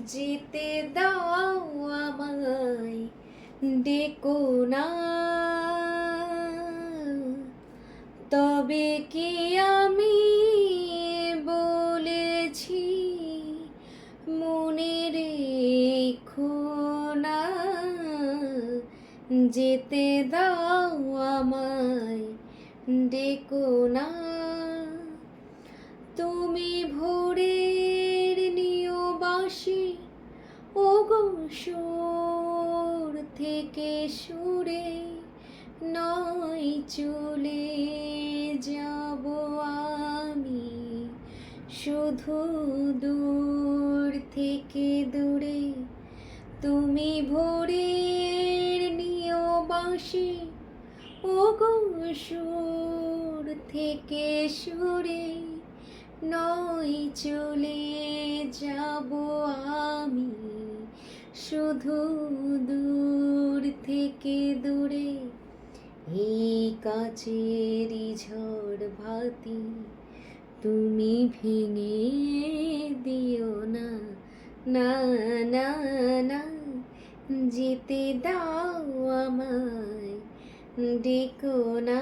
যেতে দাও আমায়, ডেকো না। তবে কি আমি বলেছি মনে রেখো না। যেতে দাও আমায়, ডেকো না। তুমি ভোরের নিয় বাসি, ওগো সুর থেকে সুরে নয় চলে যাব আমি, শুধু দূর থেকে দূরে। তুমি ভোরের নিয় বাসি, ওগো সুর থেকে সুরে নয় চলে যাব আমি, শুধু দূর থেকে দূরে। এই কাচেরই ঝড় ভাতি তুমি ভেঙে দিও না, না না না। যেতে দাও আমায়, ডেকো না।